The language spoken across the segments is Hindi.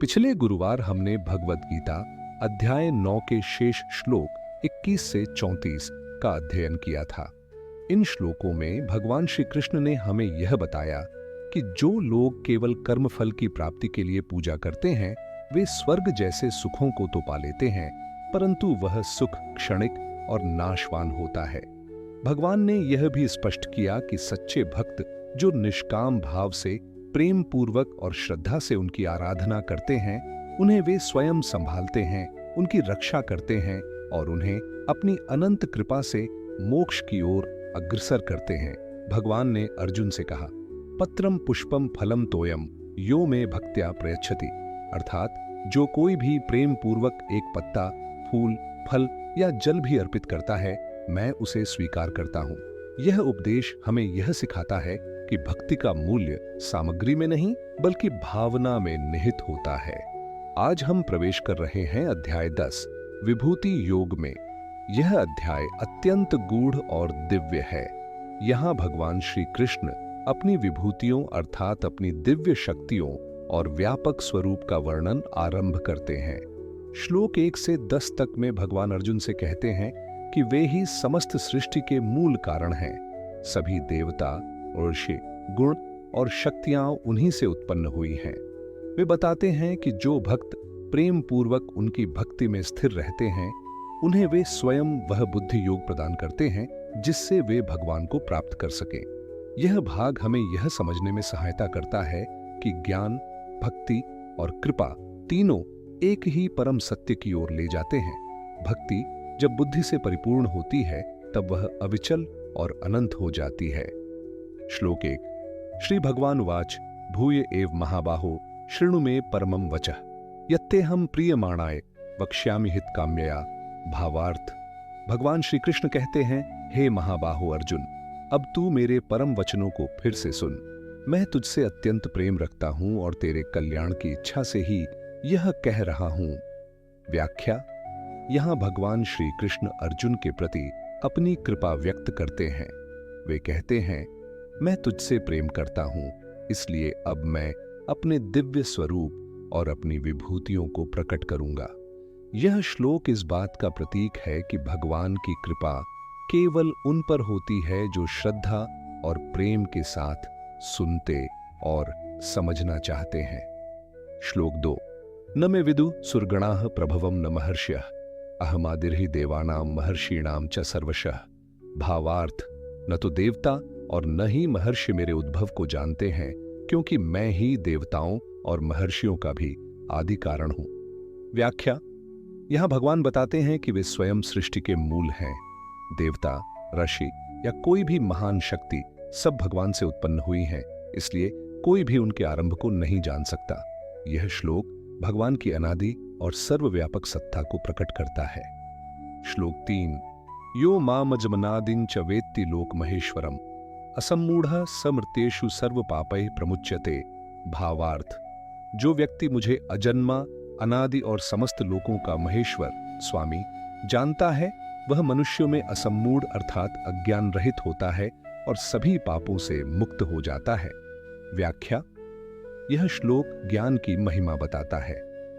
पिछले गुरुवार हमने भगवत गीता अध्याय 9 के शेष श्लोक 21 से 34 का अध्ययन किया था। इन श्लोकों में भगवान श्री कृष्ण ने हमें यह बताया कि जो लोग केवल कर्मफल की प्राप्ति के लिए पूजा करते हैं वे स्वर्ग जैसे सुखों को तो पा लेते हैं, परंतु वह सुख क्षणिक और नाशवान होता है। भगवान ने यह भी स्पष्ट किया कि सच्चे भक्त जो निष्काम भाव से प्रेम पूर्वक और श्रद्धा से उनकी आराधना करते हैं, उन्हें वे स्वयं संभालते हैं, उनकी रक्षा करते हैं और उन्हें अपनी अनंत कृपा से मोक्ष की ओर अग्रसर करते हैं। भगवान ने अर्जुन से कहा, पत्रम पुष्पम फलम तोयम यो में भक्त्या प्रयच्छति, अर्थात जो कोई भी प्रेम पूर्वक एक पत्ता, फूल, फल या जल भी अर्पित करता है, मैं उसे स्वीकार करता हूँ। यह उपदेश हमें यह सिखाता है कि भक्ति का मूल्य सामग्री में नहीं बल्कि भावना में निहित होता है। आज हम प्रवेश कर रहे हैं अध्याय 10 विभूति योग में। यह अध्याय अत्यंत गूढ़ और दिव्य है। यहाँ भगवान श्री कृष्ण अपनी विभूतियों अर्थात अपनी दिव्य शक्तियों और व्यापक स्वरूप का वर्णन आरंभ करते हैं। श्लोक 1 से 10 तक में भगवान अर्जुन से कहते हैं कि वे ही समस्त सृष्टि के मूल कारण हैं। सभी देवता, ऋषि, गुण और शक्तियां उन्हीं से उत्पन्न हुई हैं। वे बताते हैं कि जो भक्त प्रेम पूर्वक उनकी भक्ति में स्थिर रहते हैं, उन्हें वे स्वयं वह बुद्धि योग प्रदान करते हैं जिससे वे भगवान को प्राप्त कर सकें। यह भाग हमें यह समझने में सहायता करता है कि ज्ञान, भक्ति और कृपा तीनों एक ही परम सत्य की ओर ले जाते हैं। भक्ति जब बुद्धि से परिपूर्ण होती है तब वह अविचल और अनंत हो जाती है। श्लोक 1 श्री भगवान उवाच भूय एव महाबाहो शृणु मे परमं वचः यत्तेहं प्रीयमाणाय वक्ष्यामि हित काम्यया। भावार्थ, भगवान श्री कृष्ण कहते हैं, हे महाबाहो अर्जुन, अब तू मेरे परम वचनों को फिर से सुन। मैं तुझसे अत्यंत प्रेम रखता हूं और तेरे कल्याण की इच्छा से ही यह कह रहा हूं। व्याख्या, यहां भगवान श्री कृष्ण अर्जुन के प्रति अपनी कृपा व्यक्त करते हैं। वे कहते हैं, मैं तुझसे प्रेम करता हूं, इसलिए अब मैं अपने दिव्य स्वरूप और अपनी विभूतियों को प्रकट करूंगा। यह श्लोक इस बात का प्रतीक है कि भगवान की कृपा केवल उन पर होती है जो श्रद्धा और प्रेम के साथ सुनते और समझना चाहते हैं। श्लोक 2 न मे विदु सुरगणाः प्रभवं न महर्षयः अहमादिर्हि देवानां महर्षीणां च सर्वशः। भावार्थ, न तो देवता और न ही महर्षि मेरे उद्भव को जानते हैं, क्योंकि मैं ही देवताओं और महर्षियों का भी आदि कारण हूं। व्याख्या, यहां भगवान बताते हैं कि वे स्वयं सृष्टि के मूल हैं। देवता, ऋषि या कोई भी महान शक्ति सब भगवान से उत्पन्न हुई हैं, इसलिए कोई भी उनके आरंभ को नहीं जान सकता। यह श्लोक भगवान की अनादि और सर्वव्यापक सत्ता को प्रकट करता है। श्लोक 3 यो मामजमनादिं च वेत्ति लोक महेश्वरम असम्मूढ़ः समृतेषु सर्व पापैः प्रमुच्यते। भावार्थ, जो व्यक्ति मुझे अजन्मा, अनादि और समस्त लोकों का महेश्वर स्वामी जानता है, वह मनुष्यों में असम्मूढ़ अर्थात अज्ञान रहित होता है और सभी पापों से मुक्त हो जाता है। व्याख्या, यह श्लोक ज्ञान की महिमा बताता है।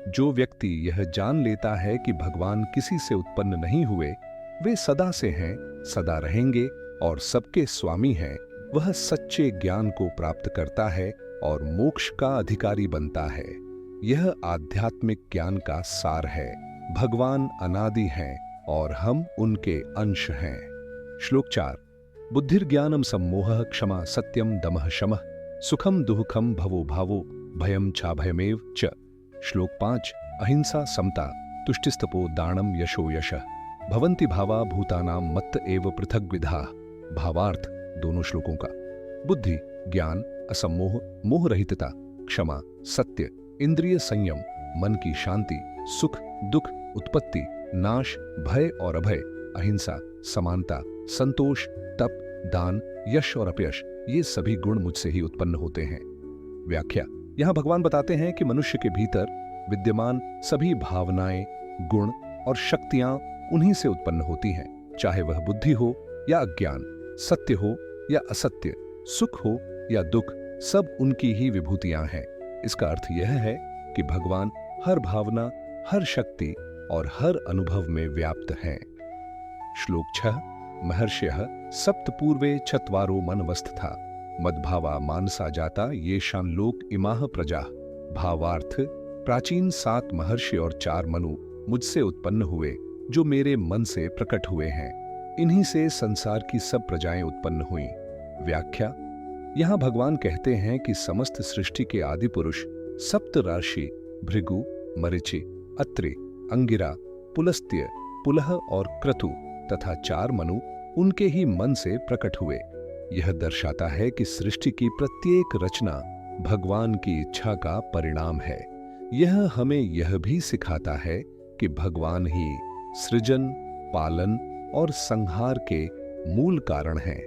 जो व्यक्ति यह जान लेता है कि भगवान किसी से उत्पन्न नहीं हुए, वे सदा से हैं, सदा रहेंगे और सबके स्वामी हैं, वह सच्चे ज्ञान को प्राप्त करता है और मोक्ष का अधिकारी बनता है। यह आध्यात्मिक ज्ञान का सार है। भगवान अनादि हैं और हम उनके अंश हैं। श्लोक 4 बुद्धिर्ज्ञानम सम्मोहः क्षमा सत्यम दमः शमः सुखम दुःखम भवो भावो भयम छाभयमेव च। श्लोक 5 अहिंसा समता तुष्टिस्तपो दानम यशो यशः भवन्ति भावा भूतानां मत्त एव पृथग्विधाः। भावार्थ, दोनों श्लोकों का बुद्धि, ज्ञान, असम्मोह, मोह रहितता, क्षमा, सत्य, इंद्रिय संयम, मन की शांति, सुख, दुख, उत्पत्ति, नाश, भय और अभय, अहिंसा, समानता, संतोष, तप, दान, यश और अपयश, ये सभी गुण मुझसे ही उत्पन्न होते हैं। व्याख्या, यहां भगवान बताते हैं कि मनुष्य के भीतर विद्यमान सभी भावनाएं, गुण और शक्तियां उन्हीं से उत्पन्न होती हैं, चाहे वह बुद्धि हो या अज्ञान, सत्य हो या असत्य, सुख हो या दुख, सब उनकी ही विभूतियां हैं। इसका अर्थ यह है कि भगवान हर भावना, हर शक्ति और हर अनुभव में व्याप्त हैं। श्लोक 6। महर्षयः सप्त पूर्वे चत्वारो मनवस्था मद्भावा मानसा जाता येषां लोक इमाह प्रजा। भावार्थ, प्राचीन 7 महर्षि और 4 मनु मुझसे उत्पन्न हुए, जो मेरे मन से प्रकट हुए हैं। इन्हीं से संसार की सब प्रजाएं उत्पन्न हुईं। व्याख्या, यहाँ भगवान कहते हैं कि समस्त सृष्टि के आदि पुरुष सप्त राशि भृगु, मरीचि, अत्रि, अंगिरा, पुलस्त्य, पुलह और क्रतु तथा 4 मनु उनके ही मन से प्रकट हुए। यह दर्शाता है कि सृष्टि की प्रत्येक रचना भगवान की इच्छा का परिणाम है। यह हमें यह भी सिखाता है कि भगवान ही सृजन, पालन और संहार के मूल कारण हैं।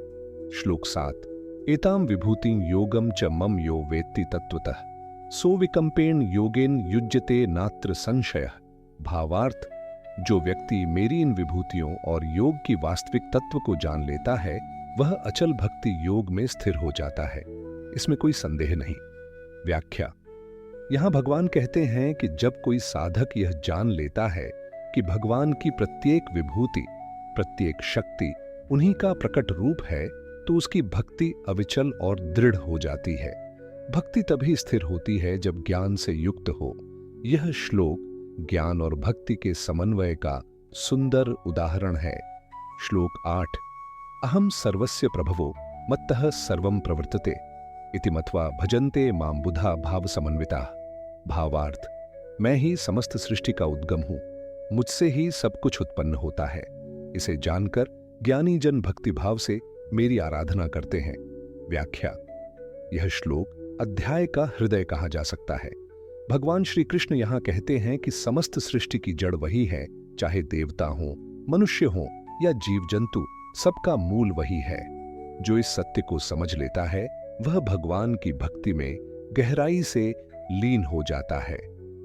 श्लोक 7। एताम विभूतिं योगम च मम यो वेत्ति तत्वतः सो विकंपेन योगेन युज्यते नात्र संशयः। भावार्थ, जो व्यक्ति मेरी इन विभूतियों और योग की वास्तविक तत्व को जान लेता है, वह अचल भक्ति योग में स्थिर हो जाता है। इसमें कोई संदेह नहीं। व्याख्या, यहां भगवान कहते हैं कि जब कोई साधक यह जान लेता है कि भगवान की प्रत्येक विभूति, प्रत्येक शक्ति उन्हीं का प्रकट रूप है, तो उसकी भक्ति अविचल और दृढ़ हो जाती है। भक्ति तभी स्थिर होती है जब ज्ञान से युक्त हो। यह श्लोक ज्ञान और भक्ति के समन्वय का सुंदर उदाहरण है। श्लोक 8। अहम सर्वस्य प्रभवो मत्तः सर्वं प्रवर्तते इति मत्वा भजन्ते मां बुधा भाव समन्विताः। भावार्थ, मैं ही समस्त सृष्टि का उद्गम हूं, मुझसे ही सब कुछ उत्पन्न होता है। इसे जानकर ज्ञानी जन भक्ति भाव से मेरी आराधना करते हैं। व्याख्या, यह श्लोक अध्याय का हृदय कहा जा सकता है। भगवान श्री कृष्ण यहाँ कहते हैं कि समस्त सृष्टि की जड़ वही है, चाहे देवता हो, मनुष्य हो या जीव जंतु, सबका मूल वही है। जो इस सत्य को समझ लेता है, वह भगवान की भक्ति में गहराई से लीन हो जाता है।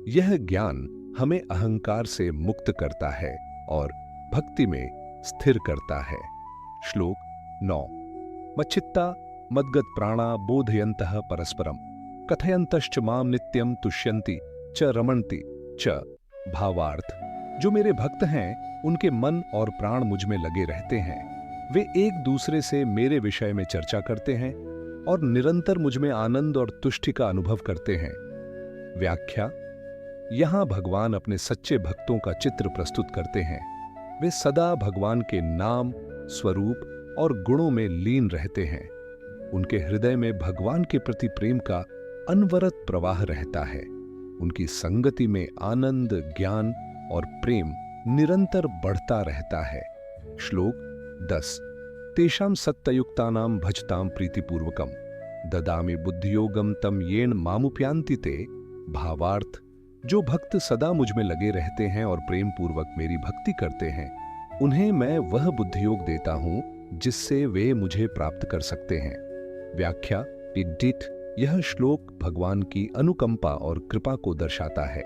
यह ज्ञान हमें अहंकार से मुक्त करता है और भक्ति में स्थिर करता है। श्लोक 9। मच्चित्ता मद्गत प्राणा बोधयन्तः परस्परम कथयन्तश्च माम नित्यम तुष्यन्ति च रमन्ति च। भावार्थ, जो मेरे भक्त हैं उनके मन और प्राण मुझ में लगे रहते हैं। वे एक दूसरे से मेरे विषय में चर्चा करते हैं और निरंतर मुझ में आनंद और तुष्टि का अनुभव करते हैं। व्याख्या, यहां भगवान अपने सच्चे भक्तों का चित्र प्रस्तुत करते हैं। वे सदा भगवान के नाम, स्वरूप और गुणों में लीन रहते हैं। उनके हृदय में भगवान के प्रति प्रेम का अनवरत प्रवाह रहता है। उनकी संगति में आनंद, ज्ञान और प्रेम निरंतर बढ़ता रहता है। श्लोक 10। तेषां सत्तयुक्तानां भजतां प्रीतिपूर्वकं ददामि बुद्धियोगम तम येन मामुप्यान्ति ते। भावार्थ, जो भक्त सदा मुझ में लगे रहते हैं और प्रेम पूर्वक मेरी भक्ति करते हैं, उन्हें मैं वह बुद्धियोग देता हूं जिससे वे मुझे प्राप्त कर सकते हैं। व्याख्या, डिट, यह श्लोक भगवान की अनुकंपा और कृपा को दर्शाता है।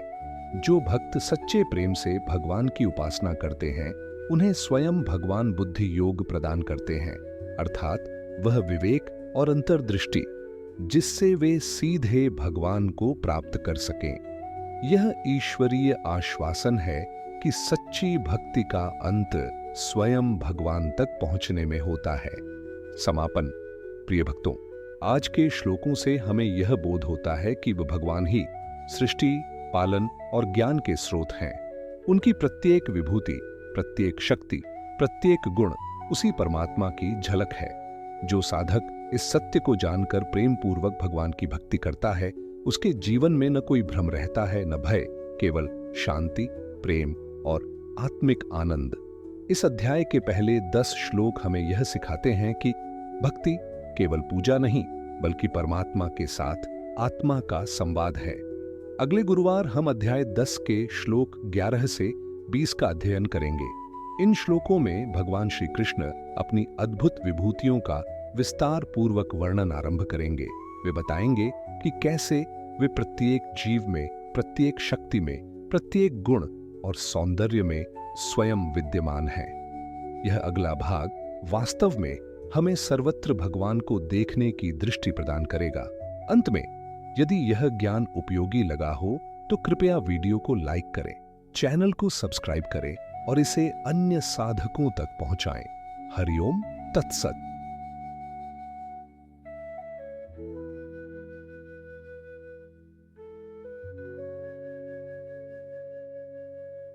जो भक्त सच्चे प्रेम से भगवान की उपासना करते हैं, उन्हें स्वयं भगवान बुद्धि योग प्रदान करते हैं, अर्थात वह विवेक और अंतर्दृष्टि जिससे वे सीधे भगवान को प्राप्त कर सकें। यह ईश्वरीय आश्वासन है कि सच्ची भक्ति का अंत स्वयं भगवान तक पहुंचने में होता है। समापन। प्रिय भक्तों, आज के श्लोकों से हमें यह बोध होता है कि वह भगवान ही सृष्टि, पालन और ज्ञान के स्रोत हैं। उनकी प्रत्येक विभूति, प्रत्येक शक्ति, प्रत्येक गुण उसी परमात्मा की झलक है। जो साधक इस सत्य को जानकर प्रेम पूर्वक भगवान की भक्ति करता है, उसके जीवन में न कोई भ्रम रहता है, न भय, केवल शांति, प्रेम और आत्मिक आनंद। इस अध्याय के पहले 10 श्लोक हमें यह सिखाते हैं कि भक्ति केवल पूजा नहीं, बल्कि परमात्मा के साथ आत्मा का संवाद है। अगले गुरुवार हम अध्याय 10 के श्लोक 11 से 20 का अध्ययन करेंगे। इन श्लोकों में भगवान श्री कृष्ण अपनी अद्भुत विभूतियों का विस्तार पूर्वक वर्णन आरंभ करेंगे। वे बताएंगे कि कैसे वे प्रत्येक जीव में, प्रत्येक शक्ति में, प्रत्येक गुण और सौंदर्य में स्वयं विद्यमान है। यह अगला भाग वास्तव में हमें सर्वत्र भगवान को देखने की दृष्टि प्रदान करेगा। अंत में, यदि यह ज्ञान उपयोगी लगा हो तो कृपया वीडियो को लाइक करें, चैनल को सब्सक्राइब करें और इसे अन्य साधकों तक पहुंचाएं। हरिओम तत्सत।